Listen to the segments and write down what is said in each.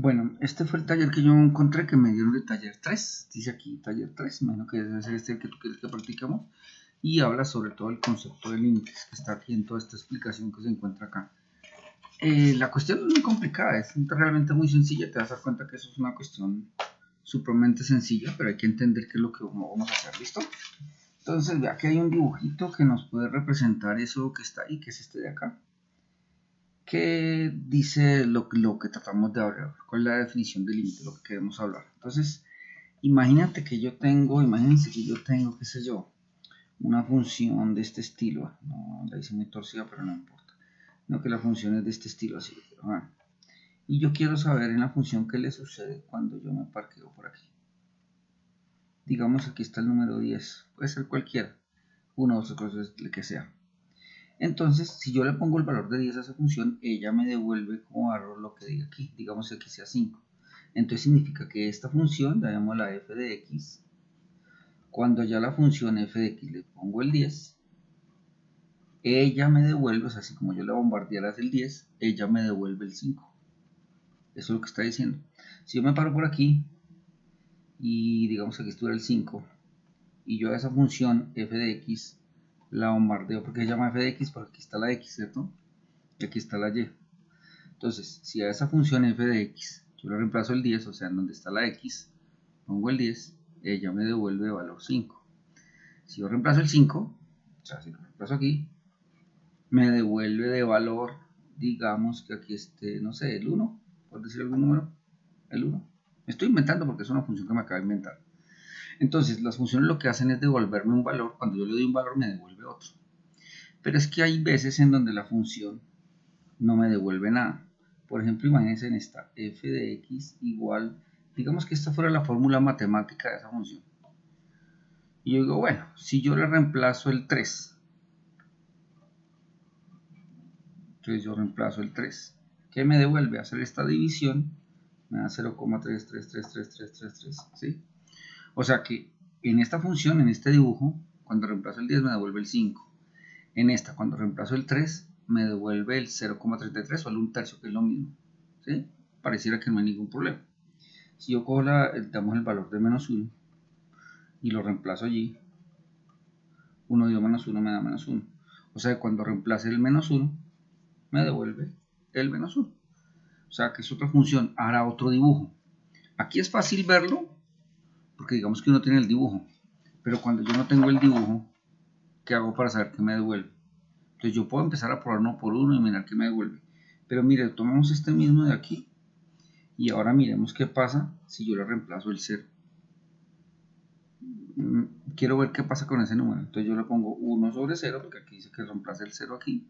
Bueno, este fue el taller que yo encontré que me dieron de taller 3. Dice aquí taller 3, imagino que debe ser este el que tú quieres que practicamos. Y habla sobre todo el concepto de límites, que está aquí en toda esta explicación que se encuentra acá. La cuestión no es muy complicada, es realmente muy sencilla. Te vas a dar cuenta que eso es una cuestión supremamente sencilla, pero hay que entender qué es lo que vamos a hacer, ¿listo? Entonces, vea que hay un dibujito que nos puede representar eso que está ahí, que es este de acá, que dice lo que tratamos de hablar, cuál es la definición de límite, lo que queremos hablar. Entonces, imagínense que yo tengo, qué sé yo, una función de este estilo. No la hice muy torcida, pero no importa. No, que la función es de este estilo, así. Bueno. Y yo quiero saber en la función qué le sucede cuando yo me parqueo por aquí. Digamos, aquí está el número 10. Puede ser cualquiera. 1, 2, 3, el que sea. Entonces, si yo le pongo el valor de 10 a esa función, ella me devuelve como error lo que diga aquí. Digamos que aquí sea 5. Entonces significa que esta función, llamémosla f de x, cuando ya la función f de x le pongo el 10, ella me devuelve, o sea, así como yo la bombardeara el 10, ella me devuelve el 5. Eso es lo que está diciendo. Si yo me paro por aquí y digamos que aquí estuviera el 5 y yo a esa función f de x la bombardeo, porque se llama f de x porque aquí está la x, ¿cierto? Y aquí está la y. Entonces, si a esa función f de x yo le reemplazo el 10, o sea, en donde está la x, pongo el 10, ella me devuelve valor 5. Si yo reemplazo el 5, o sea, si lo reemplazo aquí, me devuelve de valor, digamos que aquí esté, no sé, el 1, por decir algún número, el 1. Me estoy inventando porque es una función que me acabo de inventar. Entonces, las funciones lo que hacen es devolverme un valor. Cuando yo le doy un valor, me devuelve otro. Pero es que hay veces en donde la función no me devuelve nada. Por ejemplo, imagínense en esta f de x igual, digamos que esta fuera la fórmula matemática de esa función. Y yo digo, bueno, si yo le reemplazo el 3, entonces yo reemplazo el 3, ¿qué me devuelve? Hacer esta división me da 0,333333, ¿sí? O sea que en esta función, en este dibujo, cuando reemplazo el 10 me devuelve el 5. En esta, cuando reemplazo el 3, me devuelve el 0,33 o el 1/3, que es lo mismo, ¿sí? Pareciera que no hay ningún problema. Si yo cojo damos el valor de menos 1 y lo reemplazo allí, 1 dio menos 1 me da menos 1. O sea que cuando reemplace el menos 1, me devuelve el menos 1. O sea que es otra función, hará otro dibujo. Aquí es fácil verlo, porque digamos que uno tiene el dibujo. Pero cuando yo no tengo el dibujo, ¿qué hago para saber qué me devuelve? Entonces yo puedo empezar a probar uno por uno y mirar qué me devuelve. Pero mire, tomamos este mismo de aquí y ahora miremos qué pasa si yo le reemplazo el 0. Quiero ver qué pasa con ese número. Entonces yo le pongo 1 sobre 0, porque aquí dice que reemplace el 0 aquí,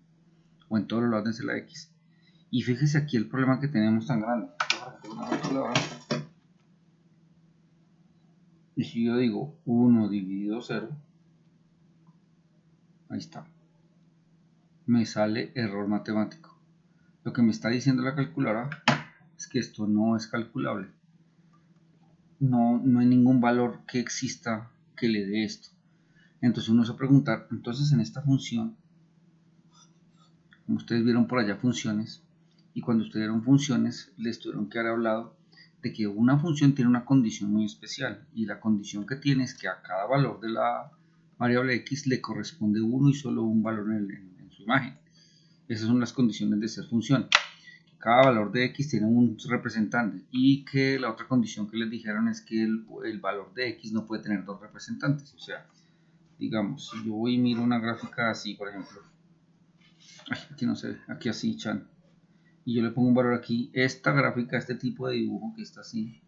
o en todos los lados de la x. Y fíjese aquí el problema que tenemos tan grande. Y si yo digo 1 dividido 0, ahí está, me sale error matemático. Lo que me está diciendo la calculadora es que esto no es calculable. No hay ningún valor que exista que le dé esto. Entonces uno se va a preguntar, entonces en esta función, como ustedes vieron por allá funciones, y cuando ustedes vieron funciones, les tuvieron que haber hablado de que una función tiene una condición muy especial, y la condición que tiene es que a cada valor de la variable x le corresponde uno y solo un valor en su imagen. Esas son las condiciones de ser función. Cada valor de x tiene un representante, y que la otra condición que les dijeron es que el valor de x no puede tener dos representantes. O sea, digamos, si yo voy y miro una gráfica así, por ejemplo, aquí no sé, aquí así, chan, y yo le pongo un valor aquí, esta gráfica, este tipo de dibujo que está así,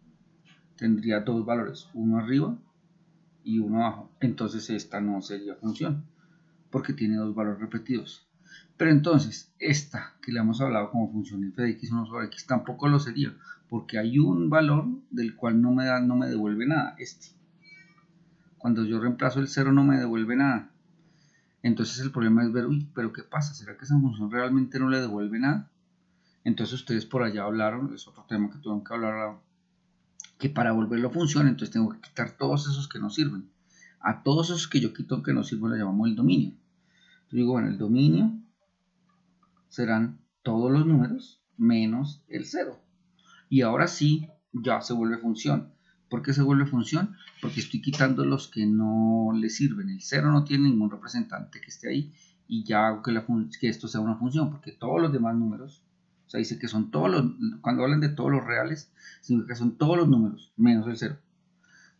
tendría dos valores, uno arriba y uno abajo. Entonces esta no sería función, porque tiene dos valores repetidos. Pero entonces, esta que le hemos hablado como función f de x 1 sobre x tampoco lo sería, porque hay un valor del cual no me devuelve nada, este. Cuando yo reemplazo el 0 no me devuelve nada. Entonces el problema es ver, uy, pero ¿qué pasa? ¿Será que esa función realmente no le devuelve nada? Entonces ustedes por allá hablaron, es otro tema que tuvieron que hablar, que para volverlo a función, entonces tengo que quitar todos esos que no sirven. A todos esos que yo quito que no sirven le llamamos el dominio. Entonces digo, bueno, el dominio serán todos los números menos el 0. Y ahora sí, ya se vuelve función. ¿Por qué se vuelve función? Porque estoy quitando los que no le sirven. El 0 no tiene ningún representante que esté ahí y ya hago que esto sea una función, porque todos los demás números, o sea, dice que son todos los, cuando hablan de todos los reales, significa que son todos los números, menos el 0.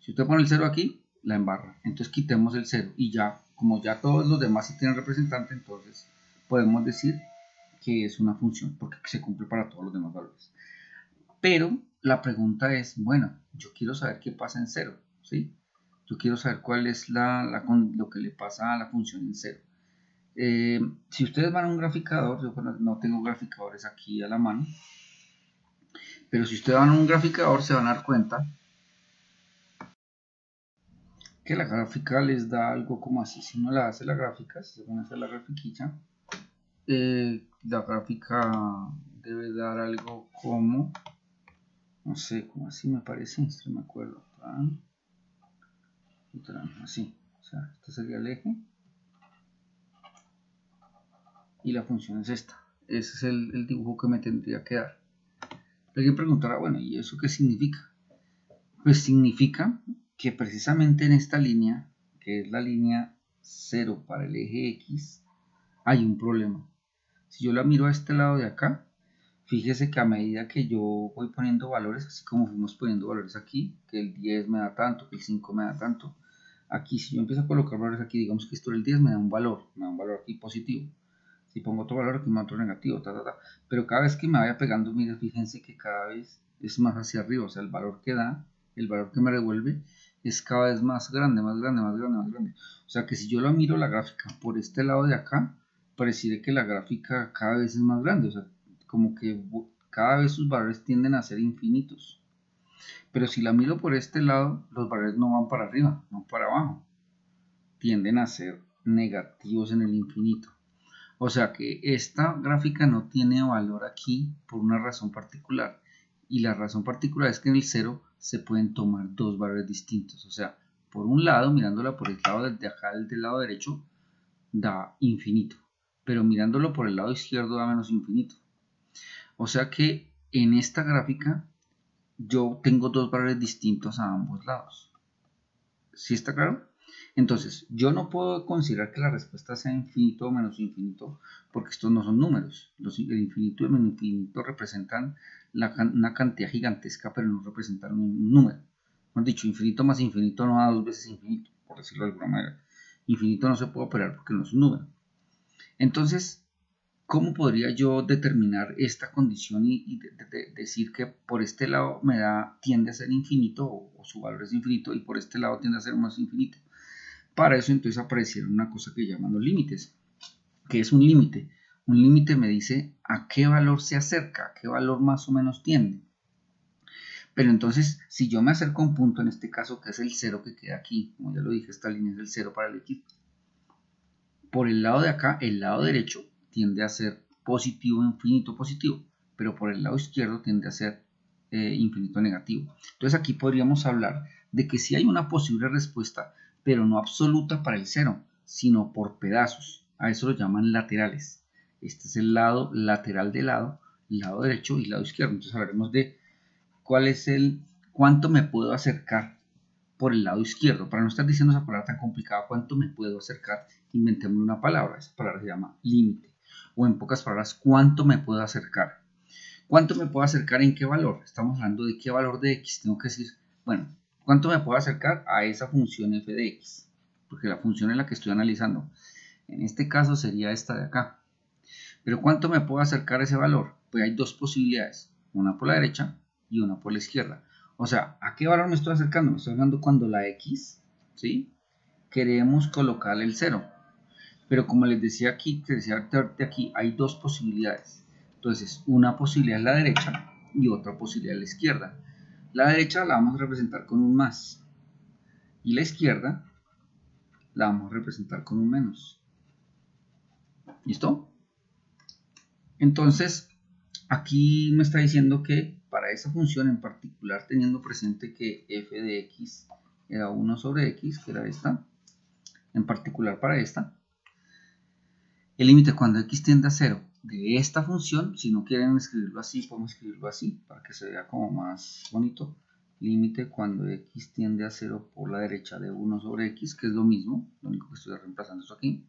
Si usted pone el 0 aquí, la embarra. Entonces quitemos el 0 y ya, como ya todos los demás sí tienen representante, entonces podemos decir que es una función, porque se cumple para todos los demás valores. Pero la pregunta es, bueno, yo quiero saber qué pasa en 0, ¿sí? Yo quiero saber cuál es lo que le pasa a la función en 0. Si ustedes van a un graficador, yo no tengo graficadores aquí a la mano, pero si ustedes van a un graficador se van a dar cuenta que la gráfica les da algo como así. Si uno la hace la gráfica, si se pone a hacer la grafiquilla, la gráfica debe dar algo como, no sé, como así me parece, si me acuerdo, así, o sea, este sería el eje y la función es esta. Ese es el dibujo que me tendría que dar. Alguien preguntará, bueno, ¿y eso qué significa? Pues significa que precisamente en esta línea, que es la línea 0 para el eje X, hay un problema. Si yo la miro a este lado de acá, fíjese que a medida que yo voy poniendo valores, así como fuimos poniendo valores aquí, que el 10 me da tanto, que el 5 me da tanto, aquí si yo empiezo a colocar valores aquí, digamos que esto del 10 me da un valor aquí positivo. Si pongo otro valor aquí me da otro negativo, pero cada vez que me vaya pegando, mire, fíjense que cada vez es más hacia arriba, o sea, el valor que da, el valor que me devuelve, es cada vez más grande, más grande, más grande, más grande. O sea que si yo lo miro la gráfica por este lado de acá, pareciera que la gráfica cada vez es más grande, o sea, como que cada vez sus valores tienden a ser infinitos. Pero si la miro por este lado, los valores no van para arriba, no para abajo, tienden a ser negativos en el infinito. O sea que esta gráfica no tiene valor aquí por una razón particular. Y la razón particular es que en el 0 se pueden tomar dos valores distintos. O sea, por un lado, mirándola por el lado de acá, del lado derecho, da infinito. Pero mirándolo por el lado izquierdo da menos infinito. O sea que en esta gráfica yo tengo dos valores distintos a ambos lados. ¿Sí está claro? Entonces, yo no puedo considerar que la respuesta sea infinito o menos infinito, porque estos no son números. El infinito y el menos infinito representan una cantidad gigantesca, pero no representan un número. Hemos dicho, infinito más infinito no da dos veces infinito, por decirlo de alguna manera. Infinito no se puede operar porque no es un número. Entonces, ¿cómo podría yo determinar esta condición y decir que por este lado tiende a ser infinito o su valor es infinito y por este lado tiende a ser más infinito? Para eso entonces aparecieron una cosa que llaman los límites. ¿Qué es un límite? Un límite me dice a qué valor se acerca, a qué valor más o menos tiende. Pero entonces, si yo me acerco a un punto, en este caso que es el 0 que queda aquí, como ya lo dije, esta línea es el 0 para el X, por el lado de acá, el lado derecho tiende a ser positivo, infinito positivo, pero por el lado izquierdo tiende a ser infinito negativo. Entonces aquí podríamos hablar de que sí hay una posible respuesta, pero no absoluta para el 0, sino por pedazos. A eso lo llaman laterales. Este es el lado lateral del lado derecho y lado izquierdo. Entonces hablaremos de cuánto me puedo acercar por el lado izquierdo. Para no estar diciendo esa palabra tan complicada, ¿cuánto me puedo acercar? Inventemos una palabra. Esa palabra se llama límite. O en pocas palabras, ¿cuánto me puedo acercar? ¿Cuánto me puedo acercar en qué valor? Estamos hablando de qué valor de x. Tengo que decir, bueno, ¿cuánto me puedo acercar a esa función f de x? Porque la función es la que estoy analizando. En este caso sería esta de acá. Pero ¿cuánto me puedo acercar a ese valor? Pues hay dos posibilidades. Una por la derecha y una por la izquierda. O sea, ¿a qué valor me estoy acercando? Me estoy acercando cuando la x, ¿sí? Queremos colocarle el 0. Pero como les decía aquí, hay dos posibilidades. Entonces, una posibilidad es la derecha y otra posibilidad es la izquierda. La derecha la vamos a representar con un más. Y la izquierda la vamos a representar con un menos. ¿Listo? Entonces, aquí me está diciendo que para esa función en particular, teniendo presente que f de x era 1 sobre x, que era esta, en particular para esta, el límite cuando x tiende a 0 de esta función. Si no quieren escribirlo así, podemos escribirlo así para que se vea como más bonito. Límite cuando x tiende a 0 por la derecha de 1 sobre x, que es lo mismo, lo único que estoy reemplazando esto aquí.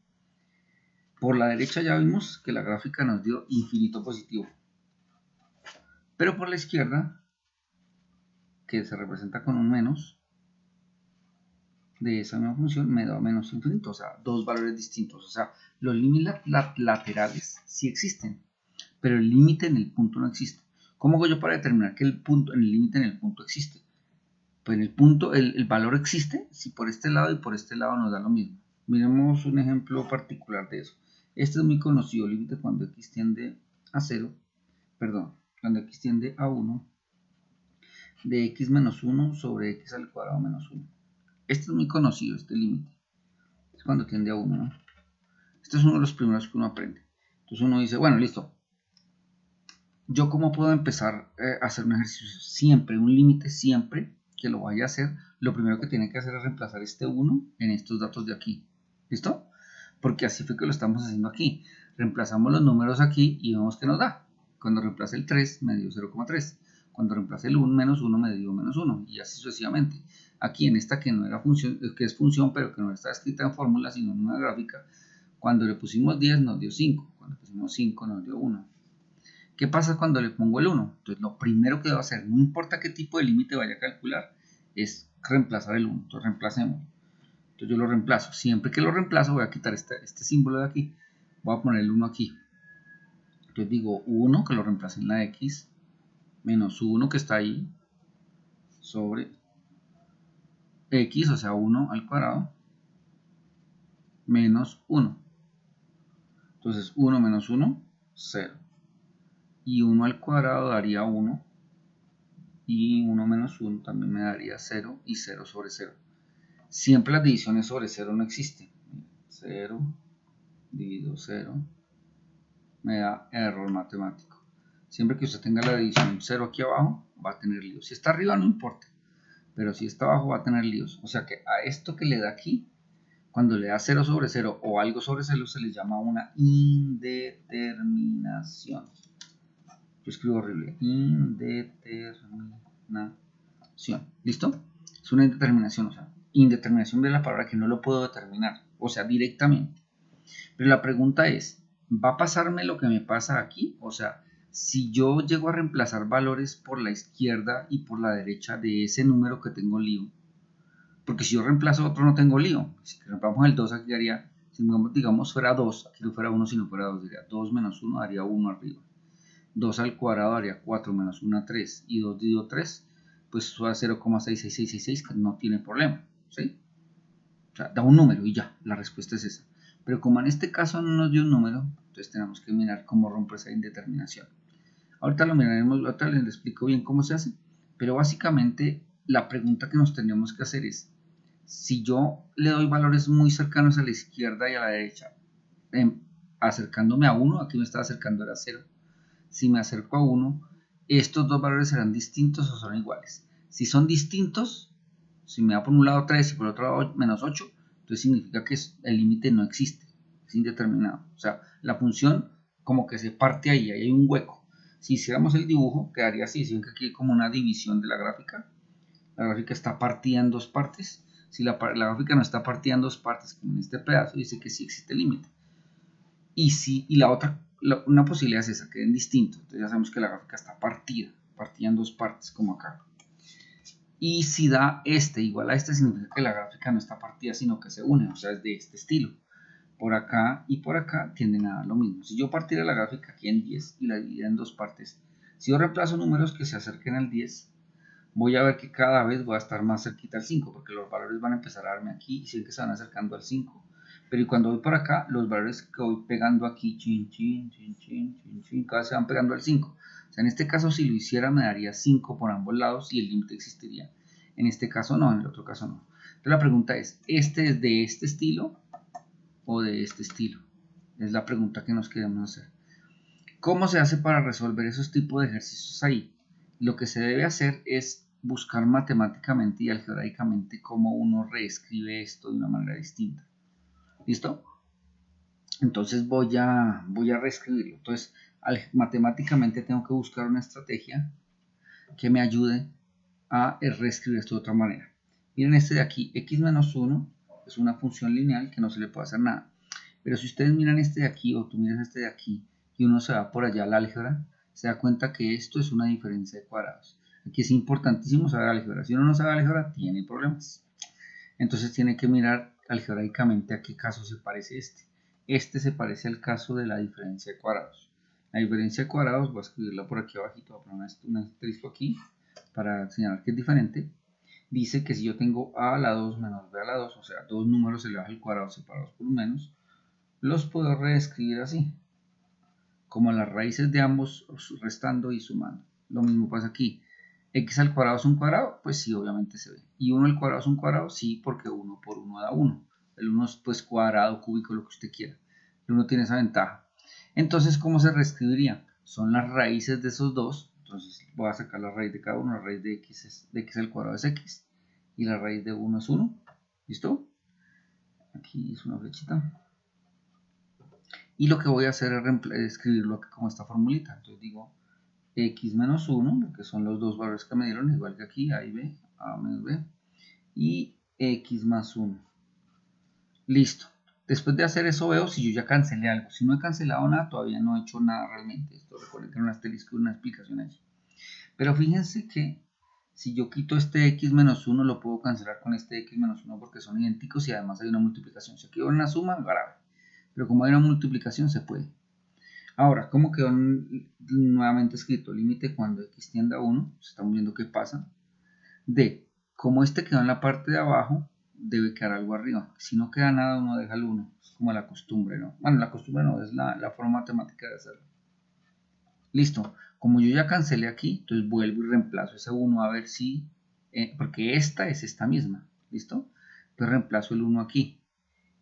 Por la derecha ya vimos que la gráfica nos dio infinito positivo, pero por la izquierda, que se representa con un menos, de esa misma función me da menos infinito, o sea, dos valores distintos. O sea, los límites laterales sí existen, pero el límite en el punto no existe. ¿Cómo hago yo para determinar que el límite en el punto existe? Pues en el punto, el valor existe si por este lado y por este lado nos da lo mismo. Miremos un ejemplo particular de eso. Este es muy conocido, límite cuando x tiende a 0, perdón, cuando x tiende a 1, de x menos 1 sobre x al cuadrado menos 1. Este es muy conocido, este límite. Es cuando tiende a 1, ¿no? Este es uno de los primeros que uno aprende. Entonces uno dice, bueno, listo. ¿Yo cómo puedo empezar a hacer un ejercicio? Siempre, un límite siempre que lo vaya a hacer, lo primero que tiene que hacer es reemplazar este 1 en estos datos de aquí. ¿Listo? Porque así fue que lo estamos haciendo aquí. Reemplazamos los números aquí y vemos que nos da. Cuando reemplace el 3, me dio 0,3. Cuando reemplace el 1, menos 1, me dio menos 1. Y así sucesivamente. Aquí en esta que no era función, que es función, pero que no está escrita en fórmula, sino en una gráfica, cuando le pusimos 10 nos dio 5. Cuando le pusimos 5 nos dio 1. ¿Qué pasa cuando le pongo el 1? Entonces lo primero que debo hacer, no importa qué tipo de límite vaya a calcular, es reemplazar el 1. Entonces reemplacemos. Entonces yo lo reemplazo. Siempre que lo reemplazo voy a quitar este símbolo de aquí. Voy a poner el 1 aquí. Entonces digo 1 que lo reemplace en la x, menos 1 que está ahí, sobre x, o sea 1 al cuadrado, menos 1. Entonces 1 menos 1, 0. Y 1 al cuadrado daría 1. Y 1 menos 1 también me daría 0 y 0 sobre 0. Siempre las divisiones sobre 0 no existen. 0 dividido 0 me da error matemático. Siempre que usted tenga la división 0 aquí abajo, va a tener líos. Si está arriba no importa, pero si está abajo va a tener líos. O sea que a esto que le da aquí, cuando le da 0 sobre 0 o algo sobre 0, se le llama una indeterminación. Yo escribo horrible. Indeterminación. ¿Listo? Es una indeterminación, o sea, indeterminación de la palabra que no lo puedo determinar, o sea, directamente. Pero la pregunta es, ¿va a pasarme lo que me pasa aquí? O sea, si yo llego a reemplazar valores por la izquierda y por la derecha de ese número que tengo lío, porque si yo reemplazo otro no tengo lío. Si reemplazamos el 2 aquí haría, si digamos fuera 2, aquí no fuera 1, si no fuera 2, diría 2 menos 1 daría 1 arriba. 2 al cuadrado daría 4 menos 1, 3. Y 2 dividido 3, pues eso da 0,66666, que no tiene problema. ¿Sí? O sea, da un número y ya, la respuesta es esa. Pero como en este caso no nos dio un número, entonces tenemos que mirar cómo rompe esa indeterminación. Ahorita lo miraremos, ahorita les explico bien cómo se hace. Pero básicamente la pregunta que nos tendríamos que hacer es, si yo le doy valores muy cercanos a la izquierda y a la derecha, acercándome a 1, aquí me estaba acercando a 0. Si me acerco a 1, estos dos valores serán distintos o son iguales. Si son distintos, si me da por un lado 3 y por otro lado menos 8, entonces significa que el límite no existe, es indeterminado. O sea, la función como que se parte ahí hay un hueco. Si hiciéramos el dibujo, quedaría así. Si ven que aquí hay como una división de la gráfica está partida en dos partes. Si la gráfica no está partida en dos partes, como en este pedazo, dice que sí existe límite. Y la otra, una posibilidad es esa, que den distintos. Entonces ya sabemos que la gráfica está partida en dos partes, como acá. Y si da igual a este, significa que la gráfica no está partida, sino que se une, o sea, es de este estilo. Por acá y por acá tienden a dar lo mismo. Si yo partiera la gráfica aquí en 10 y la dividiera en dos partes, si yo reemplazo números que se acerquen al 10, voy a ver que cada vez voy a estar más cerquita al 5, porque los valores van a empezar a darme aquí y siguen que se van acercando al 5. Pero cuando voy por acá, los valores que voy pegando aquí, cada vez se van pegando al 5. O sea, en este caso, si lo hiciera, me daría 5 por ambos lados y el límite existiría. En este caso no, en el otro caso no. Entonces la pregunta es, ¿este es de este estilo o de este estilo? Es la pregunta que nos queremos hacer. ¿Cómo se hace para resolver esos tipos de ejercicios ahí? Lo que se debe hacer es buscar matemáticamente y algebraicamente cómo uno reescribe esto de una manera distinta. ¿Listo? Entonces voy a reescribirlo. Entonces, matemáticamente tengo que buscar una estrategia que me ayude a reescribir esto de otra manera. Miren este de aquí, x menos 1 es una función lineal que no se le puede hacer nada. Pero si ustedes miran este de aquí o tú miras este de aquí y uno se va por allá al álgebra, se da cuenta que esto es una diferencia de cuadrados. Aquí es importantísimo saber álgebra. Si uno no sabe álgebra, tiene problemas. Entonces tiene que mirar algebraicamente a qué caso se parece este. Este se parece al caso de la diferencia de cuadrados. La diferencia de cuadrados, voy a escribirla por aquí abajito, voy a poner un asterisco aquí para señalar que es diferente. Dice que si yo tengo a a la 2 menos b a la 2, o sea, dos números elevados al cuadrado separados por un menos, los puedo reescribir así, como las raíces de ambos restando y sumando. Lo mismo pasa aquí. ¿X al cuadrado es un cuadrado? Pues sí, obviamente se ve. ¿Y 1 al cuadrado es un cuadrado? Sí, porque 1 por 1 da 1. El 1 es pues cuadrado, cúbico, lo que usted quiera. El 1 tiene esa ventaja. Entonces, ¿cómo se reescribiría? Son las raíces de esos dos. Entonces voy a sacar la raíz de cada uno. La raíz de x al cuadrado es x. Y la raíz de 1 es 1. ¿Listo? Aquí es una flechita. Y lo que voy a hacer es escribirlo aquí como esta formulita. Entonces digo x menos 1, que son los dos valores que me dieron, igual que aquí, a y b, a menos b, y x más 1. Listo. Después de hacer eso veo si yo ya cancelé algo. Si no he cancelado nada, todavía no he hecho nada realmente. Esto recuerden que era un asterisco y una explicación allí. Pero fíjense que si yo quito este x menos 1, lo puedo cancelar con este x menos 1 porque son idénticos y además hay una multiplicación. Si aquí hay una suma, grave. Pero como hay una multiplicación, se puede. Ahora, ¿cómo quedó nuevamente escrito? Límite cuando x tiende a 1. Estamos viendo qué pasa. D. Como este quedó en la parte de abajo, debe quedar algo arriba. Si no queda nada, uno deja el 1. Es como la costumbre, ¿no? Bueno, la costumbre no, es la forma matemática de hacerlo. Listo. Como yo ya cancelé aquí, entonces vuelvo y reemplazo ese 1 a ver si... porque esta es esta misma. ¿Listo? Entonces reemplazo el 1 aquí.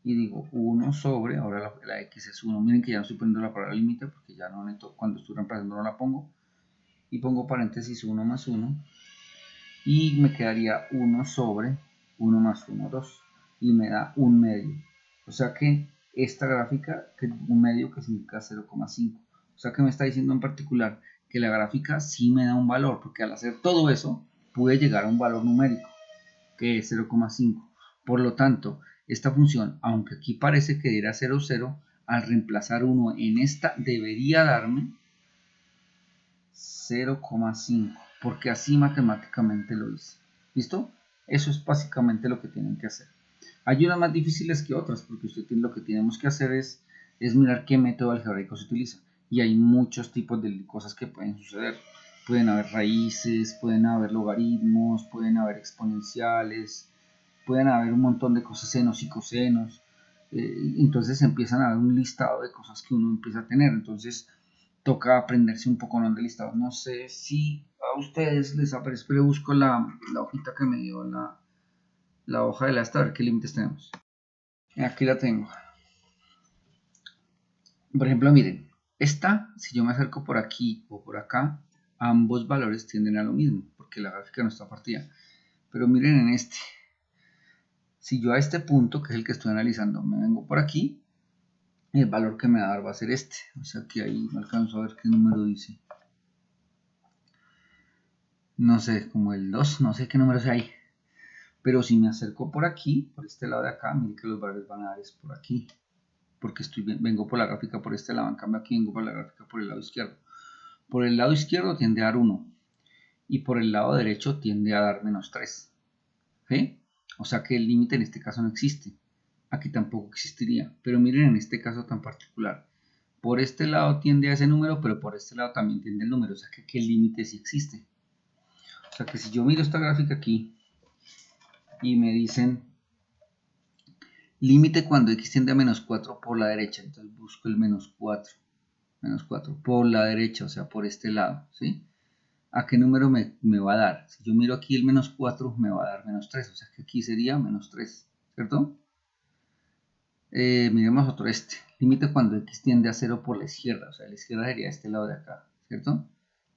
Y digo 1 sobre, ahora la x es 1. Miren que ya no estoy poniendo la palabra límite porque ya no necesito, cuando estoy reemplazando no la pongo. Y pongo paréntesis 1 más 1. Y me quedaría 1 sobre 1 más 1, 2. Y me da un medio. O sea que esta gráfica, que un medio que significa 0,5. O sea que me está diciendo en particular que la gráfica sí me da un valor, porque al hacer todo eso pude llegar a un valor numérico, que es 0,5. Por lo tanto, esta función, aunque aquí parece que diera 0, 0, al reemplazar 1 en esta debería darme 0,5, porque así matemáticamente lo hice. ¿Listo? Eso es básicamente lo que tienen que hacer. Hay unas más difíciles que otras, porque lo que tenemos que hacer es mirar qué método algebraico se utiliza. Y hay muchos tipos de cosas que pueden suceder. Pueden haber raíces, pueden haber logaritmos, pueden haber exponenciales, pueden haber un montón de cosas, senos y cosenos. Entonces empiezan a haber un listado de cosas que uno empieza a tener. Entonces toca aprenderse un poco de listado. No sé si a ustedes les aparece, pero busco la hojita que me dio la hoja de la esta, a ver qué límites tenemos. Aquí la tengo. Por ejemplo, miren, esta, si yo me acerco por aquí o por acá, ambos valores tienden a lo mismo, porque la gráfica no está partida. Pero miren en este. Si yo a este punto, que es el que estoy analizando, me vengo por aquí, el valor que me va a dar va a ser este. O sea que ahí no alcanzo a ver qué número dice. No sé, como el 2, no sé qué número sea ahí. Pero si me acerco por aquí, por este lado de acá, miren que los valores van a dar es por aquí. Porque vengo por la gráfica por este lado, en cambio aquí vengo por la gráfica por el lado izquierdo. Por el lado izquierdo tiende a dar 1. Y por el lado derecho tiende a dar menos 3. ¿Sí? O sea que el límite en este caso no existe. Aquí tampoco existiría. Pero miren en este caso tan particular. Por este lado tiende a ese número, pero por este lado también tiende el número. O sea que el límite sí existe. O sea que si yo miro esta gráfica aquí y me dicen límite cuando x tiende a menos 4 por la derecha, entonces busco el menos 4 por la derecha, o sea por este lado, ¿sí? ¿A qué número me va a dar? Si yo miro aquí el menos 4 me va a dar menos 3, o sea que aquí sería menos 3, ¿cierto? Miremos otro límite cuando x tiende a 0 por la izquierda, o sea la izquierda sería este lado de acá, ¿cierto?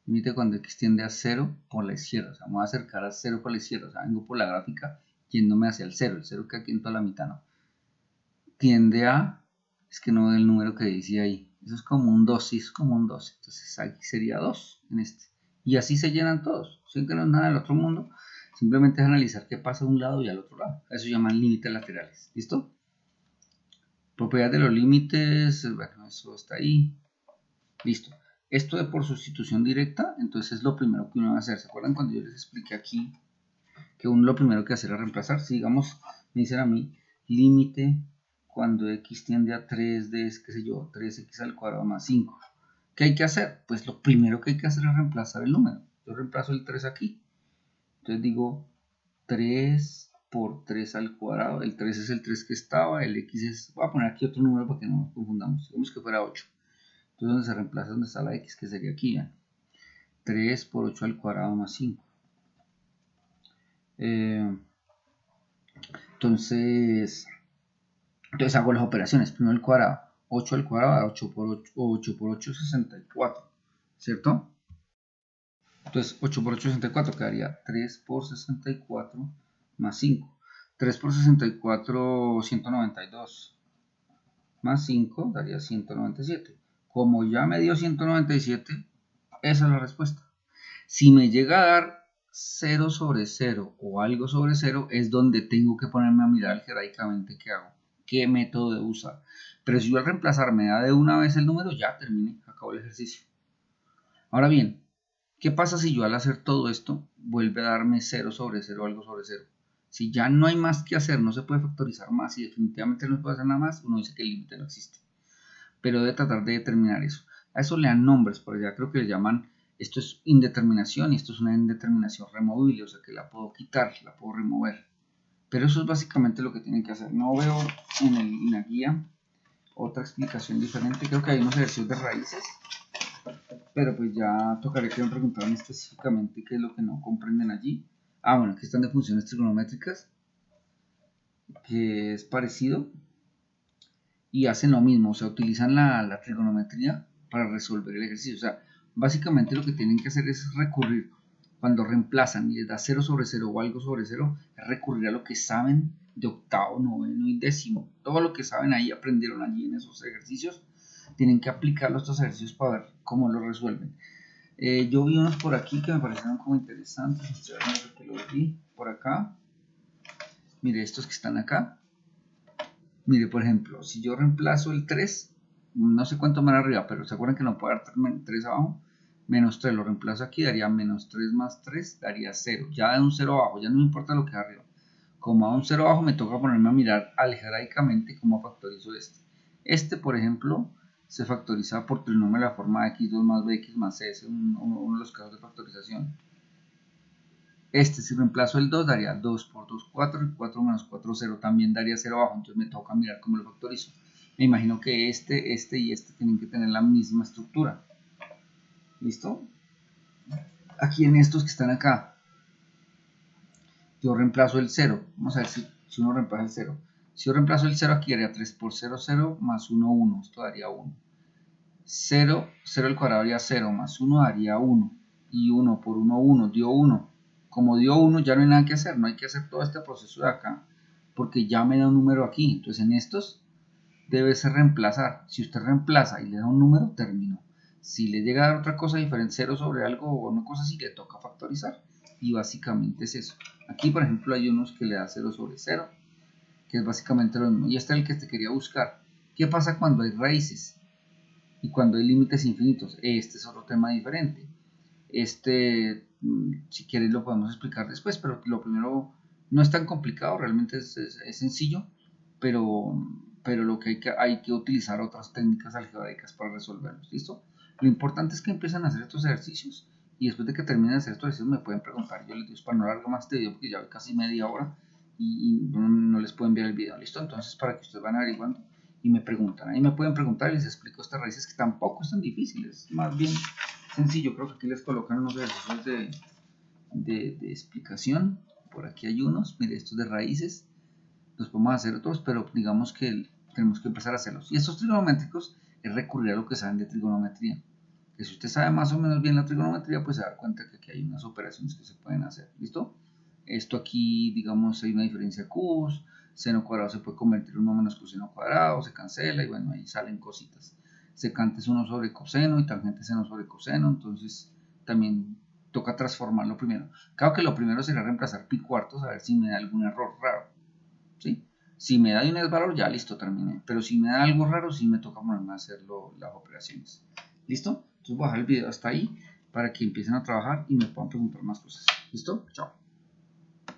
Límite cuando x tiende a 0 por la izquierda, o sea, me voy a acercar a 0 por la izquierda, o sea, vengo por la gráfica yéndome hacia el 0 que aquí en toda la mitad, ¿no? Tiende a Es que no veo el número que dice ahí. Eso es como un 2, sí, es como un 2. Entonces aquí sería 2 en este. Y así se llenan todos. Sin que no es nada del otro mundo. Simplemente es analizar qué pasa de un lado y al otro lado. Eso se llaman límites laterales. ¿Listo? Propiedad de los límites. Bueno, eso está ahí. Listo. Esto de por sustitución directa, entonces es lo primero que uno va a hacer. ¿Se acuerdan cuando yo les expliqué aquí que uno lo primero que hacer es reemplazar? Si digamos, me dicen a mí, límite cuando x tiende a 3 de, qué sé yo, 3x al cuadrado más 5. ¿Qué hay que hacer? Pues lo primero que hay que hacer es reemplazar el número. Yo reemplazo el 3 aquí. Entonces digo 3 por 3 al cuadrado. El 3 es el 3 que estaba, el x es... Voy a poner aquí otro número para que no nos confundamos. Digamos que fuera 8. Entonces donde se reemplaza donde está la x, que sería aquí, ¿ya? 3 por 8 al cuadrado más 5. Entonces hago las operaciones. Primero el cuadrado. 8 al cuadrado, 8 por 8, 64. ¿Cierto? Entonces 8 por 8, 64. Quedaría 3 por 64 más 5. 3 por 64, 192. Más 5 daría 197. Como ya me dio 197, esa es la respuesta. Si me llega a dar 0 sobre 0 o algo sobre 0, es donde tengo que ponerme a mirar algebraicamente qué hago, qué método de usar. Pero si yo al reemplazar me da de una vez el número, ya terminé, acabo el ejercicio. Ahora bien, ¿qué pasa si yo al hacer todo esto vuelve a darme 0 sobre 0 o algo sobre 0? Si ya no hay más que hacer, no se puede factorizar más y definitivamente no se puede hacer nada más, uno dice que el límite no existe. Pero debe tratar de determinar eso. A eso le dan nombres, por allá creo que le llaman, esto es indeterminación y esto es una indeterminación removible, o sea que la puedo quitar, la puedo remover. Pero eso es básicamente lo que tienen que hacer. No veo en la guía otra explicación diferente. Creo que hay unos ejercicios de raíces, pero pues ya tocaré que me preguntaran específicamente qué es lo que no comprenden allí. Ah, bueno, aquí están de funciones trigonométricas, que es parecido y hacen lo mismo, o sea, utilizan la trigonometría para resolver el ejercicio. O sea, básicamente lo que tienen que hacer es recurrir, cuando reemplazan y les da 0 sobre 0 o algo sobre 0, es recurrir a lo que saben de octavo, noveno y décimo. Todo lo que saben ahí, aprendieron allí en esos ejercicios, tienen que aplicarlo a estos ejercicios para ver cómo lo resuelven. Yo vi unos por aquí que me parecieron como interesantes. Estoy viendo que los vi por acá. Mire, estos que están acá. Mire, por ejemplo, si yo reemplazo el 3, no sé cuánto más arriba, pero ¿se acuerdan que no puedo dar 3 abajo? Menos 3, lo reemplazo aquí, daría menos 3 más 3, daría 0. Ya da un 0 abajo, ya no me importa lo que hay arriba. Como a un 0 abajo, me toca ponerme a mirar algebraicamente cómo factorizo este. Este, por ejemplo, se factoriza por trinomio de la forma x2 más bx más c, es uno de los casos de factorización. Este, si reemplazo el 2, daría 2 por 2, 4, y 4 menos 4, 0, también daría 0 abajo, entonces me toca mirar cómo lo factorizo. Me imagino que este y este tienen que tener la misma estructura. ¿Listo? Aquí en estos que están acá, yo reemplazo el 0. Vamos a ver si uno reemplaza el 0. Si yo reemplazo el 0 aquí, daría 3 por 0, 0, más 1, 1. Esto daría 1. 0, 0 al cuadrado daría 0, más 1 daría 1. Y 1 por 1, 1, dio 1. Como dio 1, ya no hay nada que hacer. No hay que hacer todo este proceso de acá, porque ya me da un número aquí. Entonces en estos debe ser reemplazar. Si usted reemplaza y le da un número, terminó. Si le llega a dar otra cosa diferente, 0 sobre algo o una cosa así, le toca factorizar. Y básicamente es eso. Aquí, por ejemplo, hay unos que le da 0 sobre 0, que es básicamente lo mismo. Y este es el que te quería buscar. ¿Qué pasa cuando hay raíces? Y cuando hay límites infinitos, este es otro tema diferente. Este, si quieres lo podemos explicar después, pero lo primero no es tan complicado, realmente es sencillo, pero lo que hay que utilizar otras técnicas algebraicas para resolverlos, ¿listo? Lo importante es que empiecen a hacer estos ejercicios y después de que terminen de hacer estos ejercicios me pueden preguntar. Yo les digo para no alargar más este video porque ya voy casi media hora y no les puedo enviar el video, ¿listo? Entonces para que ustedes van averiguando y me preguntan. Ahí me pueden preguntar y les explico estas raíces que tampoco están difíciles, más bien sencillo. Creo que aquí les colocan unos ejercicios de explicación. Por aquí hay unos, mire, estos de raíces. Los podemos hacer otros, pero digamos que tenemos que empezar a hacerlos. Y estos trigonométricos es recurrir a lo que saben de trigonometría. Que si usted sabe más o menos bien la trigonometría, pues se da cuenta que aquí hay unas operaciones que se pueden hacer. ¿Listo? Esto aquí, digamos, hay una diferencia de cubos. seno cuadrado se puede convertir en 1 menos coseno cuadrado, se cancela y bueno, ahí salen cositas. Secante es 1 sobre coseno y tangente es seno sobre coseno, entonces también toca transformarlo primero. Claro que lo primero será reemplazar pi cuartos a ver si me da algún error raro, ¿sí? Si me da de un valor, ya listo, terminé. Pero si me da algo raro, sí me toca ponerme a hacer las operaciones. ¿Listo? Entonces voy a dejar el video hasta ahí para que empiecen a trabajar y me puedan preguntar más cosas. ¿Listo? Chao.